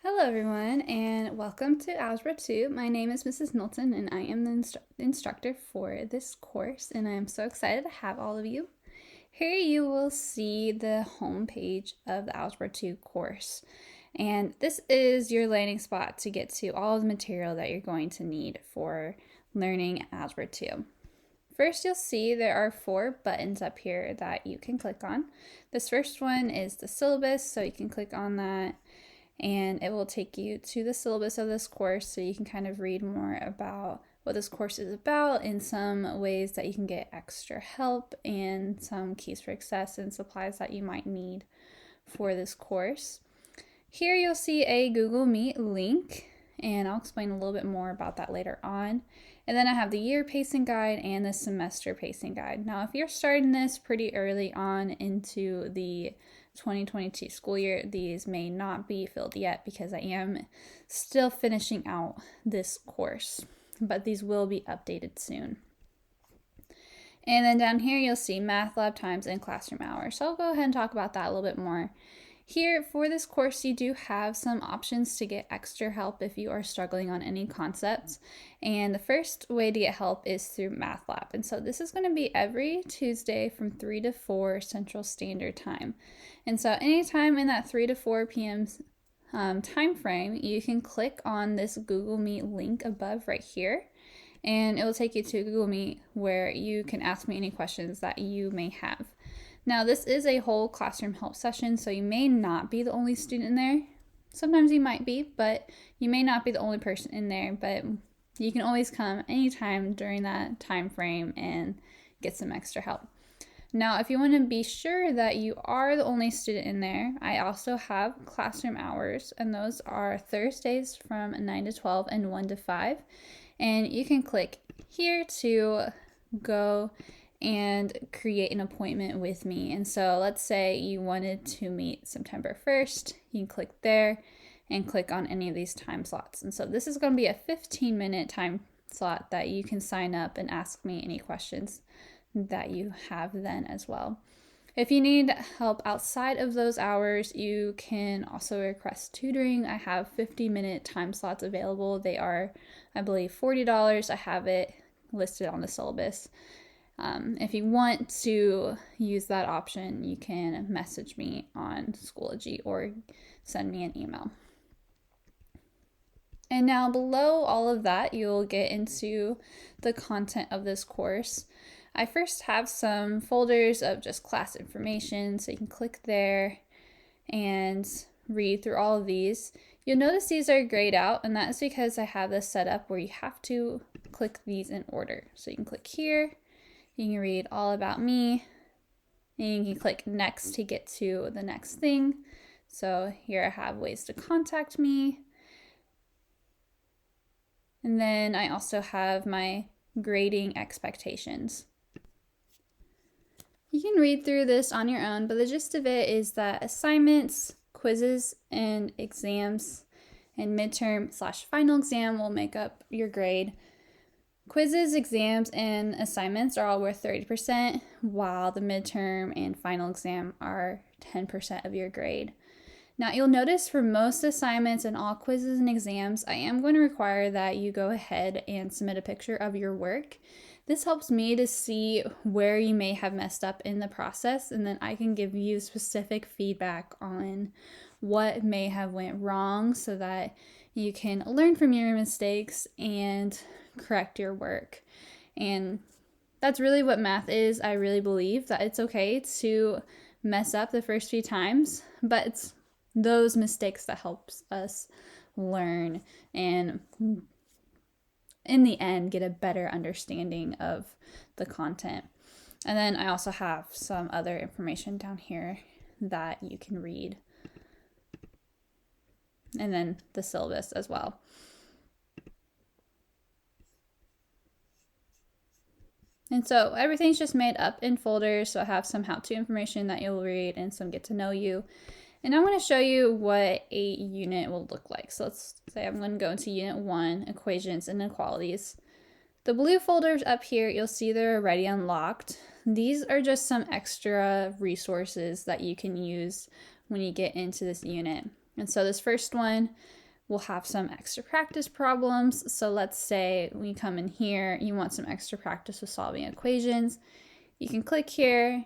Hello everyone and welcome to Algebra 2. My name is Mrs. Knowlton and I am the instructor for this course and I am so excited to have all of you. Here you will see the home page of the Algebra 2 course, and this is your landing spot to get to all of the material that you're going to need for learning Algebra 2. First, you'll see there are 4 buttons up here that you can click on. This first one is the syllabus, so you can click on that and it will take you to the syllabus of this course so you can kind of read more about what this course is about and some ways that you can get extra help and some keys for success and supplies that you might need for this course. Here you'll see a Google Meet link, and I'll explain a little bit more about that later on. And then I have the year pacing guide and the semester pacing guide. Now, if you're starting this pretty early on into the 2022 school year, these may not be filled yet because I am still finishing out this course, but these will be updated soon. And then down here you'll see math lab times and classroom hours. So I'll go ahead and talk about that a little bit more. Here for this course, you do have some options to get extra help if you are struggling on any concepts. And the first way to get help is through Math Lab. And so this is going to be every Tuesday from 3 to 4 Central Standard Time. And so anytime in that 3 to 4 p.m. Time frame, you can click on this Google Meet link above right here. And it will take you to Google Meet where you can ask me any questions that you may have. Now, this is a whole classroom help session, so you may not be the only student in there. Sometimes you might be, but you may not be the only person in there, but you can always come anytime during that time frame and get some extra help. Now, if you want to be sure that you are the only student in there, I also have classroom hours, and those are Thursdays from 9 to 12 and 1 to 5. And you can click here to go and create an appointment with me. And so let's say you wanted to meet September 1st, you can click there and click on any of these time slots. And so this is going to be a 15-minute time slot that you can sign up and ask me any questions that you have then as well. If you need help outside of those hours, you can also request tutoring. I have 50-minute time slots available. They are, I believe, $40. I have it listed on the syllabus. If you want to use that option, you can message me on Schoology or send me an email. And now below all of that, you'll get into the content of this course. I first have some folders of just class information, so you can click there and read through all of these. You'll notice these are grayed out, and that's because I have this set up where you have to click these in order. So you can click here. You can read all about me, and you can click next to get to the next thing. So here I have ways to contact me. And then I also have my grading expectations. You can read through this on your own, but the gist of it is that assignments, quizzes, and exams and midterm/final exam will make up your grade. Quizzes, exams, and assignments are all worth 30%, while the midterm and final exam are 10% of your grade. Now, you'll notice for most assignments and all quizzes and exams, I am going to require that you go ahead and submit a picture of your work. This helps me to see where you may have messed up in the process, and then I can give you specific feedback on what may have went wrong so that you can learn from your mistakes and correct your work. And that's really what math is. I really believe that it's okay to mess up the first few times, but it's those mistakes that helps us learn and in the end get a better understanding of the content. And then I also have some other information down here that you can read, and then the syllabus as well. And so everything's just made up in folders. So I have some how-to information that you'll read and some get to know you. And I'm going to show you what a unit will look like. So let's say I'm going to go into Unit 1, Equations and Inequalities. The blue folders up here, you'll see they're already unlocked. These are just some extra resources that you can use when you get into this unit. And so this first one will have some extra practice problems. So let's say we come in here, you want some extra practice with solving equations. You can click here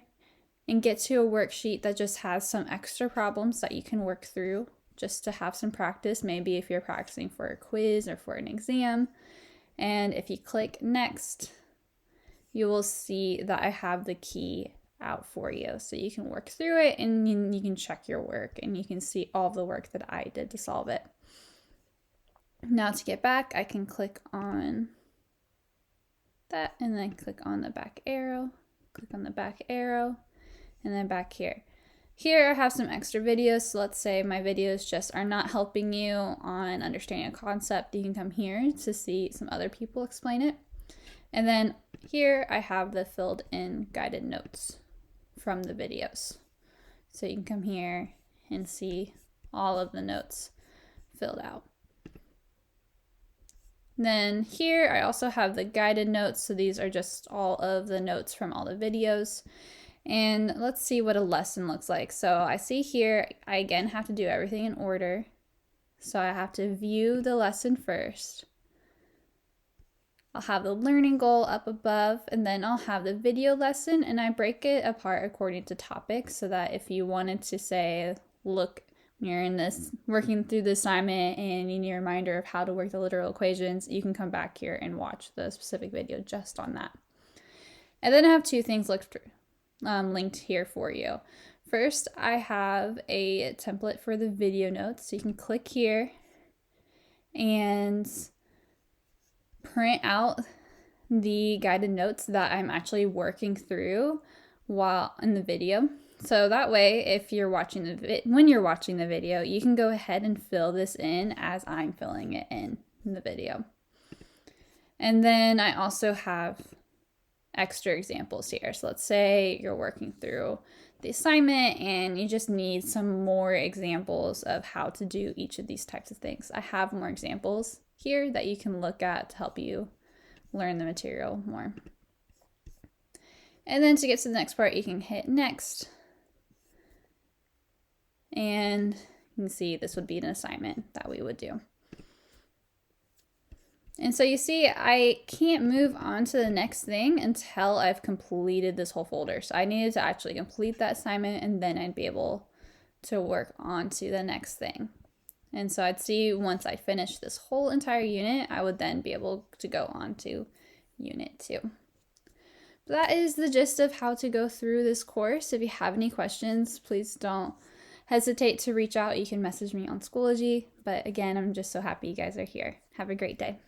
and get to a worksheet that just has some extra problems that you can work through just to have some practice, maybe if you're practicing for a quiz or for an exam. And if you click next, you will see that I have the key out for you. So you can work through it and you can check your work and you can see all the work that I did to solve it. Now to get back, I can click on that and then click on the back arrow, click on the back arrow, and then back here. Here I have some extra videos. So let's say my videos just are not helping you on understanding a concept. You can come here to see some other people explain it. And then here I have the filled in guided notes from the videos. So you can come here and see all of the notes filled out. Then here I also have the guided notes. So these are just all of the notes from all the videos. And let's see what a lesson looks like. So I see here, I again have to do everything in order. So I have to view the lesson first. I'll have the learning goal up above, and then I'll have the video lesson, and I break it apart according to topics so that if you wanted to say, look, you're in this, working through the assignment and you need a reminder of how to work the literal equations, you can come back here and watch the specific video just on that. And then I have two things linked here for you. First, I have a template for the video notes. So you can click here and print out the guided notes that I'm actually working through while in the video. So that way, if you're watching when you're watching the video, you can go ahead and fill this in as I'm filling it in the video. And then I also have extra examples here. So let's say you're working through the assignment and you just need some more examples of how to do each of these types of things. I have more examples here that you can look at to help you learn the material more. And then to get to the next part, you can hit next. And you can see this would be an assignment that we would do. And so you see, I can't move on to the next thing until I've completed this whole folder. So I needed to actually complete that assignment and then I'd be able to work on to the next thing. And so I'd see once I finish this whole entire unit, I would then be able to go on to unit 2. But that is the gist of how to go through this course. If you have any questions, please don't hesitate to reach out. You can message me on Schoology. But again, I'm just so happy you guys are here. Have a great day.